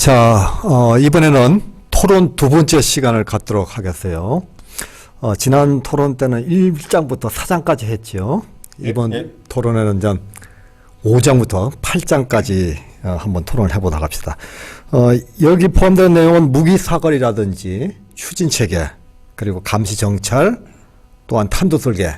자, 이번에는 토론 두 번째 시간을 갖도록 하겠어요. 지난 토론 때는 1장부터 4장까지 했죠. 이번 토론에는 이제 5장부터 8장까지 한번 토론을 해보도록 합시다. 여기 포함되는 내용은 무기사거리라든지 추진체계, 그리고 감시정찰, 또한 탄도설계,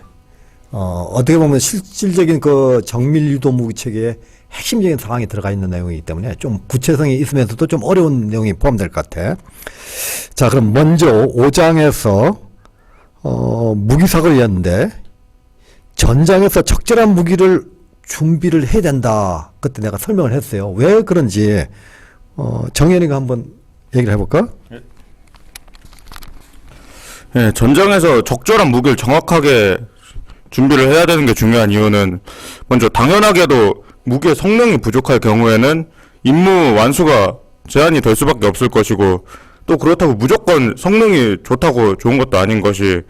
어떻게 보면 실질적인 그 정밀유도 무기체계의 핵심적인 상황이 들어가 있는 내용이기 때문에 좀 구체성이 있으면서도 좀 어려운 내용이 포함될 것 같아. 자, 그럼 먼저 5장에서 무기사거리였는데 전장에서 적절한 무기를 준비를 해야 된다. 그때 내가 설명을 했어요. 왜 그런지 정현이가 한번 얘기를 해볼까? 네, 전장에서 적절한 무기를 정확하게 준비를 해야 되는 게 중요한 이유는 먼저 당연하게도 무기의 성능이 부족할 경우에는 임무 완수가 제한이 될 수밖에 없을 것이고, 또 그렇다고 무조건 성능이 좋다고 좋은 것도 아닌 것이,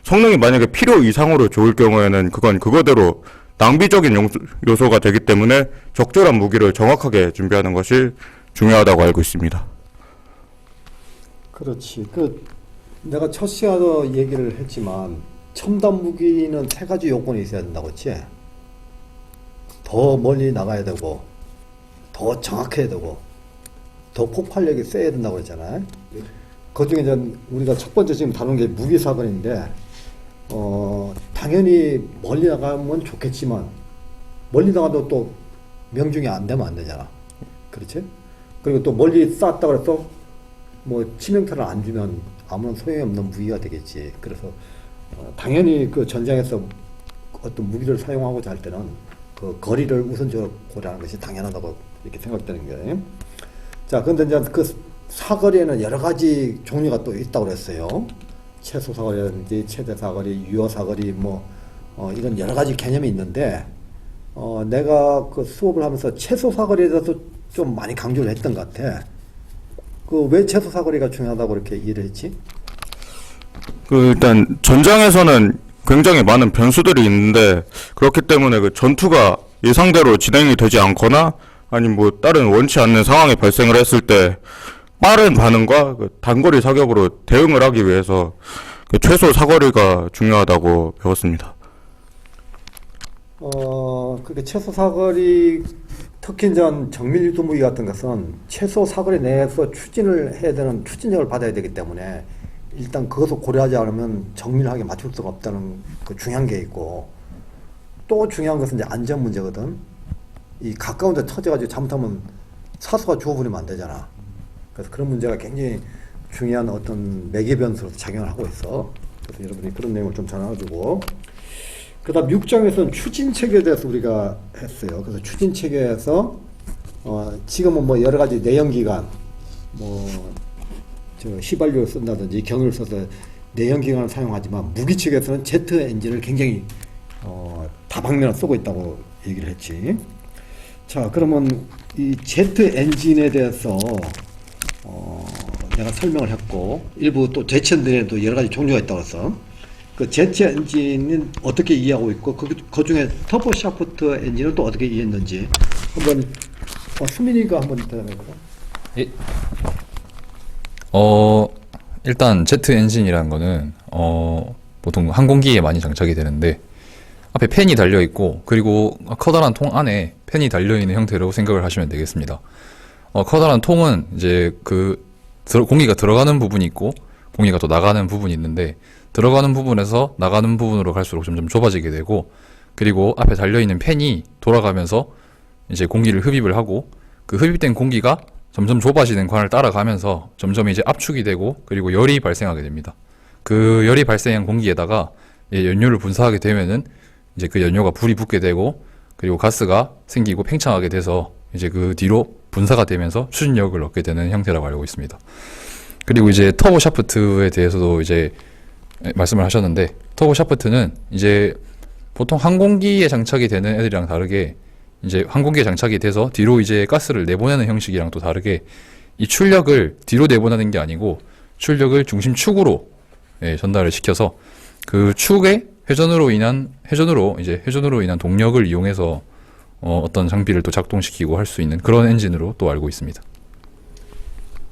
성능이 만약에 필요 이상으로 좋을 경우에는 그건 그거대로 낭비적인 요소가 되기 때문에 적절한 무기를 정확하게 준비하는 것이 중요하다고 알고 있습니다. 그렇지. 내가 첫 시간에도 얘기를 했지만 첨단 무기는 세 가지 요건이 있어야 된다고 했지. 더 멀리 나가야 되고, 더 정확해야 되고, 더 폭발력이 세야 된다고 했잖아요. 그 중에 우리가 첫 번째 지금 다룬 게 무기사거리인데, 당연히 멀리 나가면 좋겠지만, 멀리 나가도 또 명중이 안 되면 안 되잖아. 그렇지? 그리고 또 멀리 쐈다 그래서 뭐 치명타를 안 주면 아무런 소용이 없는 무기가 되겠지. 그래서 당연히 그 전장에서 어떤 무기를 사용하고자 할 때는 그 거리를 우선적으로 고려하는 것이 당연하다고 이렇게 생각되는 거예요. 자, 그런데 이제 그 사거리에는 여러 가지 종류가 또 있다고 그랬어요. 최소 사거리라든지 최대 사거리, 유효 사거리, 이런 여러 가지 개념이 있는데, 내가 그 수업을 하면서 최소 사거리에 대해서 좀 많이 강조를 했던 것 같아. 왜 최소 사거리가 중요하다고 이렇게 이해를 했지? 일단 전장에서는 굉장히 많은 변수들이 있는데, 그렇기 때문에 그 전투가 예상대로 진행이 되지 않거나 아니면 뭐 다른 원치 않는 상황이 발생을 했을 때 빠른 반응과 그 단거리 사격으로 대응을 하기 위해서 그 최소 사거리가 중요하다고 배웠습니다. 그게 최소 사거리, 특히 이제 정밀유도 무기 같은 것은 최소 사거리 내에서 추진을 해야 되는 추진력을 받아야 되기 때문에 일단 그것을 고려하지 않으면 정밀하게 맞출 수가 없다는 그 중요한 게 있고, 또 중요한 것은 이제 안전 문제거든. 이 가까운 데 터져가지고 잘못하면 사수가 죽어버리면 안 되잖아. 그래서 그런 문제가 굉장히 중요한 어떤 매개 변수로 작용을 하고 있어. 그래서 여러분이 그런 내용을 좀 잘 알아두고, 그 다음 6장에서는 추진체계에 대해서 우리가 했어요. 그래서 추진체계에서 지금은 뭐 여러 가지 내연기관, 휘발유를 쓴다든지 경유를 써서 내연기관을 사용하지만 무기측에서는 제트 엔진을 굉장히 다방면을 쓰고 있다고 얘기를 했지. 자, 그러면 이 제트 엔진에 대해서 내가 설명을 했고, 일부 또 제트 엔진에도 여러 가지 종류가 있다고 해서 그 제트 엔진은 어떻게 이해하고 있고, 그 중에 터보 샤프트 엔진은 또 어떻게 이해했는지 한번 수민이가 한번 대답해볼까? 예. 일단 제트 엔진이라는 거는 보통 항공기에 많이 장착이 되는데, 앞에 팬이 달려 있고, 그리고 커다란 통 안에 팬이 달려 있는 형태로 생각을 하시면 되겠습니다. 커다란 통은 이제 공기가 들어가는 부분이 있고 공기가 또 나가는 부분이 있는데, 들어가는 부분에서 나가는 부분으로 갈수록 점점 좁아지게 되고, 그리고 앞에 달려 있는 팬이 돌아가면서 이제 공기를 흡입을 하고, 그 흡입된 공기가 점점 좁아지는 관을 따라가면서 점점 이제 압축이 되고, 그리고 열이 발생하게 됩니다. 그 열이 발생한 공기에다가 연료를 분사하게 되면은 이제 그 연료가 불이 붙게 되고, 그리고 가스가 생기고 팽창하게 돼서 이제 그 뒤로 분사가 되면서 추진력을 얻게 되는 형태라고 알고 있습니다. 그리고 이제 터보 샤프트에 대해서도 이제 말씀을 하셨는데, 터보 샤프트는 이제 보통 항공기에 장착이 되는 애들이랑 다르게, 이제 항공기에 장착이 돼서 뒤로 이제 가스를 내보내는 형식이랑 또 다르게, 이 출력을 뒤로 내보내는 게 아니고 출력을 중심축으로 전달을 시켜서 그 축의 회전으로 인한 동력을 이용해서 어떤 장비를 또 작동시키고 할 수 있는 그런 엔진으로 또 알고 있습니다.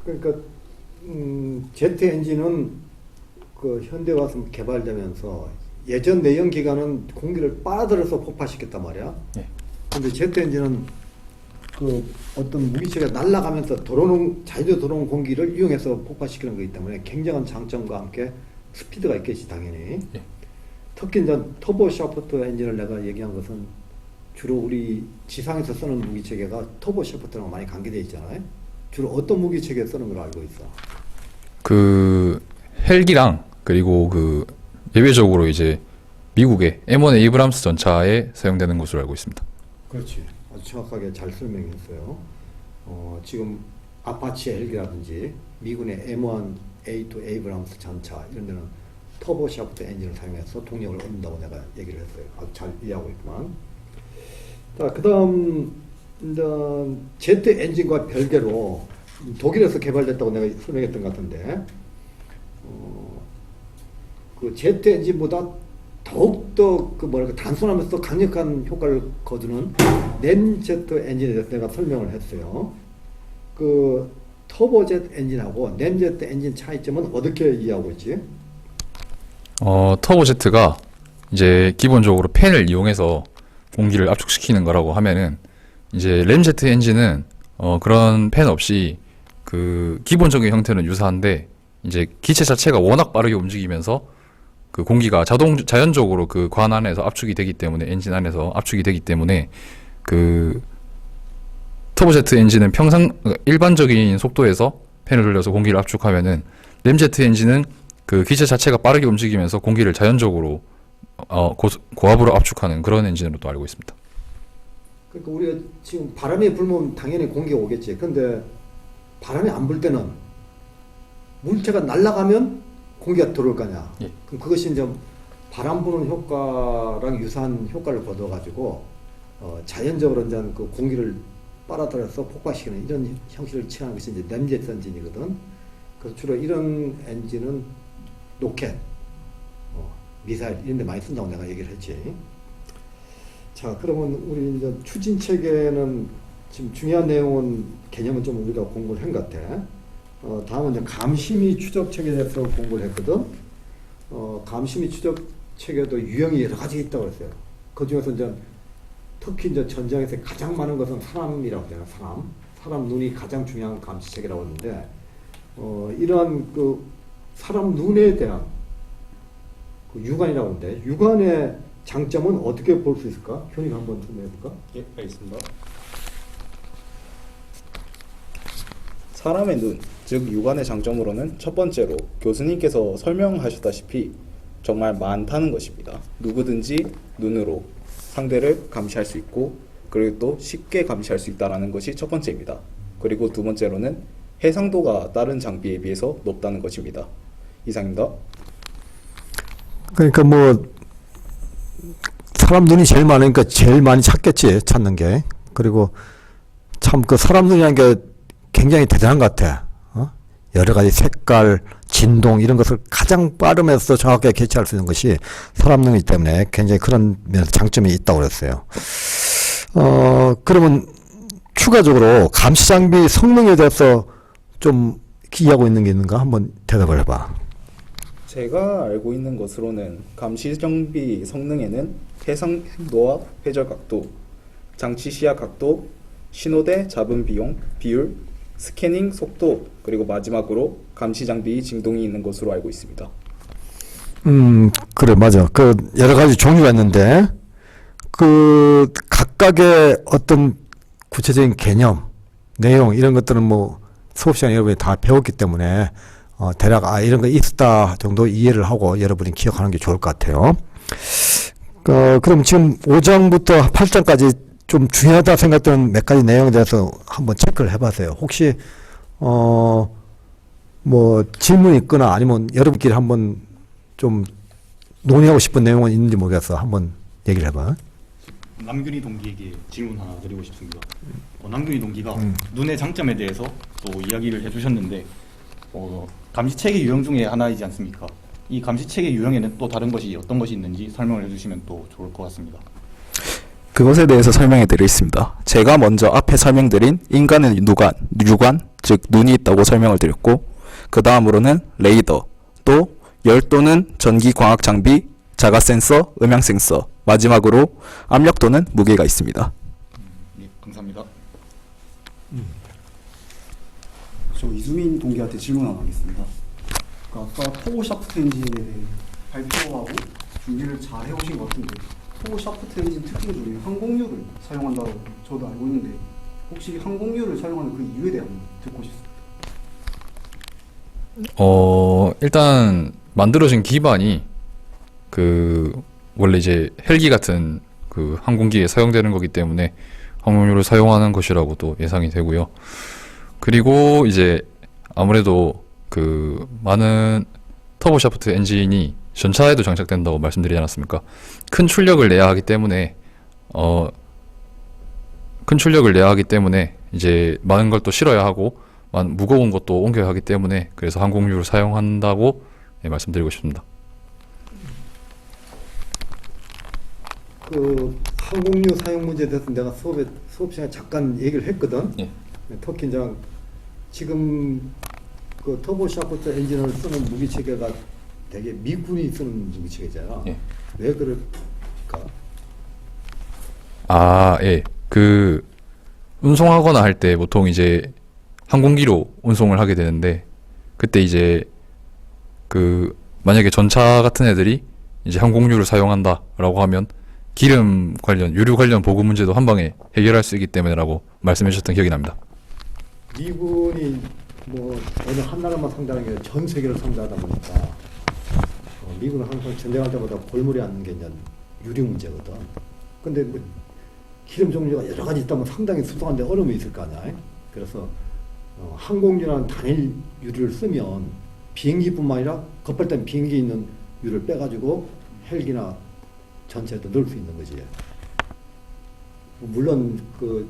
그러니까 제트 엔진은 그 현대 와서 개발되면서 예전 내연 기관은 공기를 빨아들여서 폭파시켰단 말이야. 예. 근데 제트 엔진은 그 어떤 무기체가 날아가면서 자유로 들어오는 공기를 이용해서 폭파시키는 거기 때문에 굉장한 장점과 함께 스피드가 있겠지 당연히. 예. 특히 이제 터보 샤프트 엔진을 내가 얘기한 것은 주로 우리 지상에서 쓰는 무기체계가 터보 샤프트랑 많이 관계되어 있잖아요. 주로 어떤 무기체계 쓰는 걸로 알고 있어? 그 헬기랑 그리고 그 예외적으로 이제 미국의 M1 에이브람스 전차에 사용되는 것으로 알고 있습니다. 그렇지. 아주 정확하게 잘 설명했어요. 지금 아파치 헬기라든지 미군의 M1A2 에이브람스 전차 이런 데는 터보 샤프트 엔진을 사용해서 동력을 얻는다고 내가 얘기를 했어요. 아주 잘 이해하고 있구만. 자, 그 다음 제트 엔진과 별개로 독일에서 개발됐다고 내가 설명했던 것 같은데 그 제트 엔진보다 더욱더 그 뭐랄까 단순하면서 강력한 효과를 거두는 램제트 엔진에 대해서 내가 설명을 했어요. 그 터보제트 엔진하고 램제트 엔진 차이점은 어떻게 이해하고 있지? 터보제트가 이제 기본적으로 팬을 이용해서 공기를 압축시키는 거라고 하면은 이제 램제트 엔진은 그런 팬 없이 그 기본적인 형태는 유사한데 이제 기체 자체가 워낙 빠르게 움직이면서 그 공기가 자연적으로 그 관 안에서 압축이 되기 때문에 엔진 안에서 압축이 되기 때문에 그 터보제트 엔진은 일반적인 속도에서 팬을 돌려서 공기를 압축하면은 램제트 엔진은 그 기체 자체가 빠르게 움직이면서 공기를 자연적으로 고압으로 압축하는 그런 엔진으로도 알고 있습니다. 그러니까 우리가 지금 바람이 불면 당연히 공기가 오겠지. 근데 바람이 안 불 때는 물체가 날아가면 공기가 들어올 거 아니야. 예. 그럼 그것이 이제 바람 부는 효과랑 유사한 효과를 거둬가지고 자연적으로 이제 그 공기를 빨아들여서 폭발시키는 이런 형식을 취하는 것이 이제 램제트 엔진이거든. 그래서 주로 이런 엔진은 로켓, 미사일 이런 데 많이 쓴다고 내가 얘기를 했지. 자, 그러면 우리 이제 추진 체계는 지금 중요한 내용은 개념은 좀 우리가 공부를 한 것 같아. 다음은 이제 감시미 추적 체계에 대해서 공부를 했거든. 감시미 추적 체계도 유형이 여러 가지 있다고 그랬어요. 그 중에서 이제 특히 이제 전장에서 가장 많은 것은 사람이라고 하잖아. 사람 눈이 가장 중요한 감시 체계라고 하는데, 이러한 그 사람 눈에 대한 그 육안이라고 하는데, 육안의 장점은 어떻게 볼 수 있을까? 현이가 한번 설명해볼까? 예, 알겠습니다. 사람의 눈, 즉 육안의 장점으로는 첫 번째로 교수님께서 설명하셨다시피 정말 많다는 것입니다. 누구든지 눈으로 상대를 감시할 수 있고 그리고 또 쉽게 감시할 수 있다는 것이 첫 번째입니다. 그리고 두 번째로는 해상도가 다른 장비에 비해서 높다는 것입니다. 이상입니다. 그러니까 뭐 사람 눈이 제일 많으니까 제일 많이 찾는 게. 그리고 참 그 사람 눈이라는 게 굉장히 대단한 것 같아. 여러 가지 색깔, 진동 이런 것을 가장 빠르면서 정확하게 캐치할 수 있는 것이 사람 눈이기 때문에 굉장히 그런 면에서 장점이 있다고 그랬어요. 그러면 추가적으로 감시 장비 성능에 대해서 좀 이해하고 있는 게 있는가? 한번 대답을 해봐. 제가 알고 있는 것으로는 감시 장비 성능에는 해상도와 회절 각도, 장치 시야 각도, 신호대 잡음 비율, 스캐닝 속도, 그리고 마지막으로 감시 장비 진동이 있는 것으로 알고 있습니다. 그래, 맞아. 그 여러 가지 종류가 있는데 그 각각의 어떤 구체적인 개념, 내용 이런 것들은 뭐 수업 시간에 여러분이 다 배웠기 때문에 대략 이런 거 있다 정도 이해를 하고 여러분이 기억하는 게 좋을 것 같아요. 그럼 지금 5장부터 8장까지 좀 중요하다 생각되는 몇 가지 내용에 대해서 한번 체크를 해봤어요. 혹시 뭐 질문이 있거나 아니면 여러분끼리 한번 좀 논의하고 싶은 내용은 있는지 모르겠어. 한번 얘기를 해봐. 남균이 동기에게 질문 하나 드리고 싶습니다. 남균이 동기가 눈의 장점에 대해서 또 이야기를 해주셨는데 감시체계 유형 중에 하나이지 않습니까? 이 감시체계 유형에는 또 다른 것이 어떤 것이 있는지 설명을 해주시면 또 좋을 것 같습니다. 그것에 대해서 설명해 드리겠습니다. 제가 먼저 앞에 설명드린 인간의 유관, 즉 눈이 있다고 설명을 드렸고, 그 다음으로는 레이더, 또 열 또는 전기 광학 장비, 자가 센서, 음향 센서, 마지막으로 압력 또는 무게가 있습니다. 네, 감사합니다. 저 이수민 동기한테 질문 하나 하겠습니다. 그러니까 아까 토보 샤프트 엔진에 대해 발표하고 준비를 잘 해오신 것 같은데, 토보 샤프트 엔진 특징 중에 항공유를 사용한다고 저도 알고 있는데, 혹시 항공유를 사용하는 그 이유에 대해 한번 듣고 싶습니다. 일단 만들어진 기반이 원래 이제 헬기 같은 항공기에 사용되는 거기 때문에 항공유를 사용하는 것이라고 또 예상이 되고요. 그리고 이제 아무래도 많은 터보 샤프트 엔진이 전차에도 장착된다고 말씀드리지 않았습니까? 큰 출력을 내야 하기 때문에 이제 많은 걸 또 실어야 하고 무거운 것도 옮겨야 하기 때문에 그래서 항공유를 사용한다고 말씀드리고 싶습니다. 그 항공유 사용 문제에 대해서 내가 수업 시간에 잠깐 얘기를 했거든. 예. 특히 이제 지금 그 터보 샤프트 엔진을 쓰는 무기 체계가 되게 미군이 쓰는 무기 체계잖아. 예. 왜 그럴까? 예. 운송하거나 할 때 보통 이제 항공기로 운송을 하게 되는데, 그때 이제 만약에 전차 같은 애들이 이제 항공유를 사용한다라고 하면 기름 관련, 유류 관련 보급 문제도 한 방에 해결할 수 있기 때문에라고 말씀해 주셨던 기억이 납니다. 미군이 뭐 어느 한 나라만 상대하는 게 전 세계를 상대하다 보니까 미군은 항상 전쟁할 때마다 골머리 앓는 게 이제 유류 문제거든. 근데 뭐 기름 종류가 여러 가지 있다면 상당히 수송하는데 어려움이 있을 거 아니야. 그래서 항공유라는 단일 유류를 쓰면 비행기뿐만 아니라 급할 땐 비행기에 있는 유를 빼가지고 헬기나 전체에도 넣을 수 있는 거지. 물론 그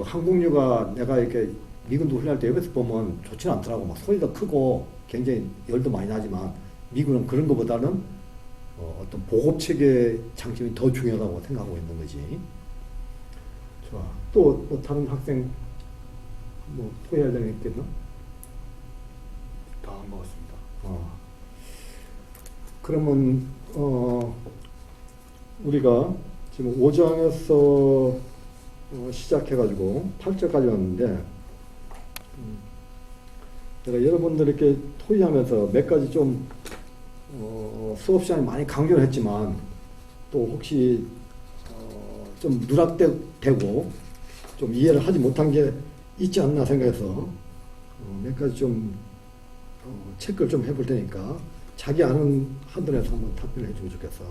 항공유가 내가 이렇게 미군도 훈련할 때 옆에서 보면 좋지는 않더라고. 막 소리도 크고 굉장히 열도 많이 나지만 미군은 그런 것보다는 어떤 보급 체계 장점이 더 중요하다고 생각하고 있는 거지. 좋아. 또 다른 학생 뭐 토의할 점이 있겠나? 다 한 것 같습니다. 그러면 우리가 지금 5장에서 시작해가지고 8절까지 왔는데 내가 여러분들에게 토의하면서 몇 가지 좀 수업 시간에 많이 강조를 했지만 또 혹시 좀 누락되고 좀 이해를 하지 못한 게 있지 않나 생각해서 몇 가지 좀 체크를 좀 해볼 테니까 자기 아는 한들에서 한번 답변을 해주면 좋겠어.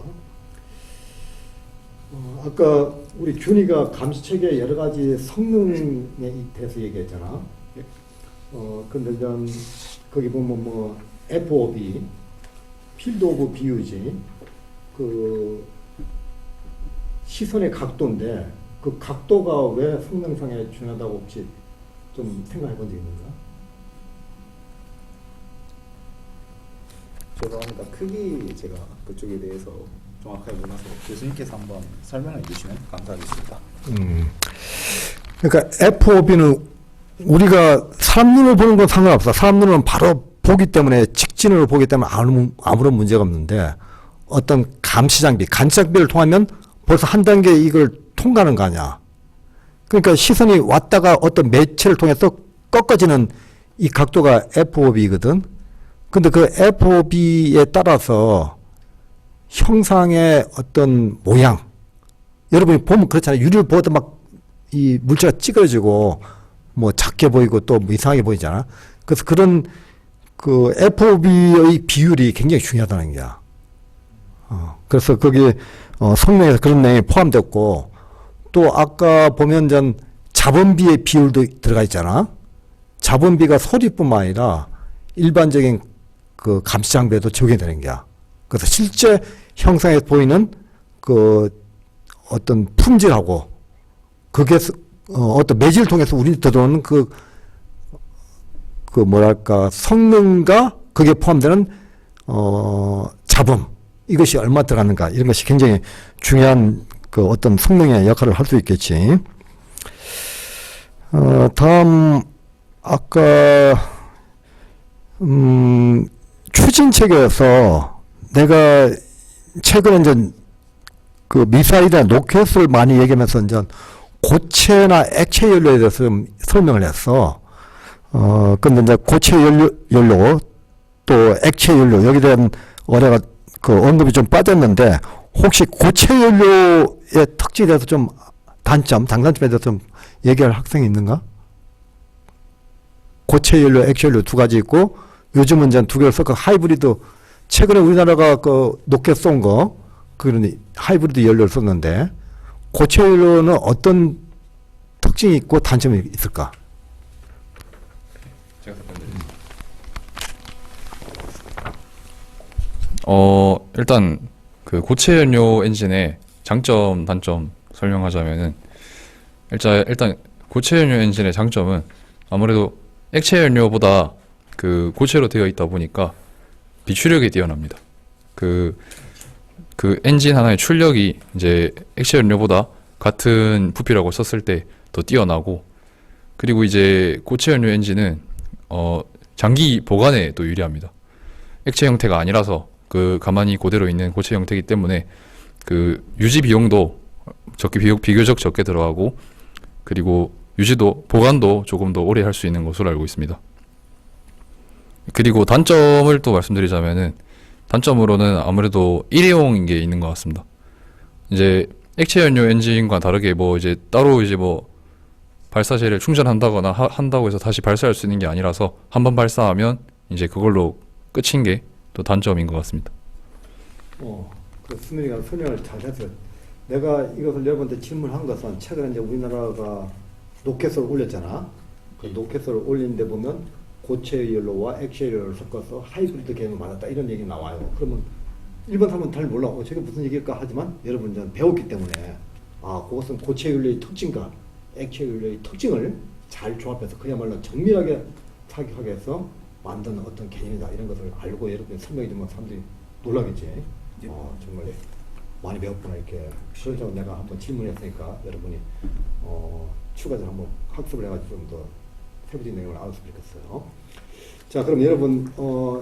아까 우리 균이가 감시체계 여러 가지 성능에 대해서 얘기했잖아. 근데 일단 거기 보면 뭐 FOB, 필드 오브 뷰지, 그 시선의 각도인데 그 각도가 왜 성능상에 중요하다고 혹시 좀 생각해 본 적 있는가? 죄송합니다. 크기 제가 그쪽에 대해서 정확하게 몰라서 교수님께서 한번 설명해 주시면 감사하겠습니다. 그러니까 FOB는 우리가 사람 눈으로 보는 건 상관없어. 사람 눈으로는 바로 보기 때문에 직진으로 보기 때문에 아무런 문제가 없는데 어떤 감시 장비, 간치 장비를 통하면 벌써 한 단계 이걸 통과하는 거 아니야. 그러니까 시선이 왔다가 어떤 매체를 통해서 꺾어지는 이 각도가 FOB거든. 근데 그 FOB에 따라서 형상의 어떤 모양, 여러분이 보면 그렇잖아요. 유리를 보다 막 이 물체가 찌그러지고 뭐 작게 보이고 또 뭐 이상하게 보이잖아. 그래서 그런 그 FOB의 비율이 굉장히 중요하다는 거야. 그래서 거기 성능에서 그런 내용이 포함됐고 또 아까 보면 전 자본비의 비율도 들어가 있잖아. 자본비가 소리뿐만 아니라 일반적인 그 감시 장비에도 적용이 되는 거야. 그래서 실제 형상에 보이는 그 어떤 품질하고 그게 어떤 매질을 통해서 우리 들어오는 그 뭐랄까 성능과 그게 포함되는 자본 이것이 얼마 들어가는가 이런 것이 굉장히 중요한 그 어떤 성능의 역할을 할 수 있겠지. 다음 아까 추진책에서 내가 최근에 이제 그 미사일이나 로켓을 많이 얘기하면서 이제 고체나 액체 연료에 대해서 좀 설명을 했어. 근데 이제 고체 연료 또 액체 연료 여기에 대한 어뢰가 그 언급이 좀 빠졌는데 혹시 고체 연료의 특징에 대해서 좀 단점, 장단점에 대해서 좀 얘기할 학생이 있는가? 고체 연료, 액체 연료 두 가지 있고 요즘은 이제 두 개를 섞어 하이브리드 최근에 우리나라가 그 높게 쏜 거 그러니 하이브리드 연료를 썼는데 고체 연료는 어떤 특징이 있고 단점이 있을까? 제가 답변드리겠습니다. 일단 그 고체 연료 엔진의 장점, 단점 설명하자면은 일단 고체 연료 엔진의 장점은 아무래도 액체 연료보다 그 고체로 되어 있다 보니까 비출력이 뛰어납니다. 그 엔진 하나의 출력이 이제 액체 연료보다 같은 부피라고 썼을 때 더 뛰어나고, 그리고 이제 고체 연료 엔진은 장기 보관에 또 유리합니다. 액체 형태가 아니라서 그 가만히 그대로 있는 고체 형태이기 때문에 그 유지 비용도 비교적 적게 들어가고, 그리고 보관도 조금 더 오래 할 수 있는 것으로 알고 있습니다. 그리고 단점을 또 말씀드리자면은 단점으로는 아무래도 일회용인 게 있는 것 같습니다. 이제 액체 연료 엔진과 다르게 뭐 이제 따로 이제 뭐 발사체를 충전한다거나 한다고 해서 다시 발사할 수 있는 게 아니라서 한번 발사하면 이제 그걸로 끝인 게 또 단점인 것 같습니다. 그 수민이가 설명을 잘 했어요. 내가 이것을 여러분한테 질문한 것은 최근에 이제 우리나라가 로켓을 올렸잖아. 그 로켓을 올리는데 보면 고체 연료와 액체 연료를 섞어서 하이브리드 개념을 맞았다 이런 얘기 나와요. 그러면 일반 사람은 잘 몰라. 저게 무슨 얘기일까 하지만 여러분 이제 배웠기 때문에 그것은 고체 연료의 특징과 액체 연료의 특징을 잘 조합해서 그야말로 정밀하게 타격하게 해서 만드는 어떤 개념이다 이런 것을 알고 여러분이 설명해 주면 사람들이 놀라겠지. 정말 많이 배웠구나 이렇게. 그래서 내가 한번 질문했으니까 여러분이 추가적으로 한번 학습을 해가지고 좀 더 세부적인 내용을 알았으면 좋겠어요. 자, 그럼 여러분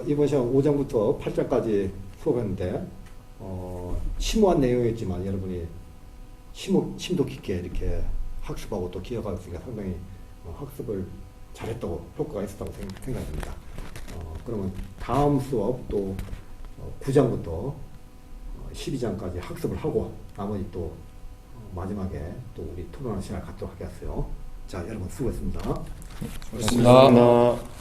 이번 시간 5장부터 8장까지 수업했는데 심오한 내용이었지만 여러분이 심도 깊게 이렇게 학습하고 또 기억할 수 있으니까 상당히 학습을 잘했다고 효과가 있었다고 생각합니다. 그러면 다음 수업 또 9장부터 12장까지 학습을 하고 나머지 또 마지막에 또 우리 토론하는 시간을 갖도록 하겠어요. 자, 여러분 수고했습니다. 고맙습니다.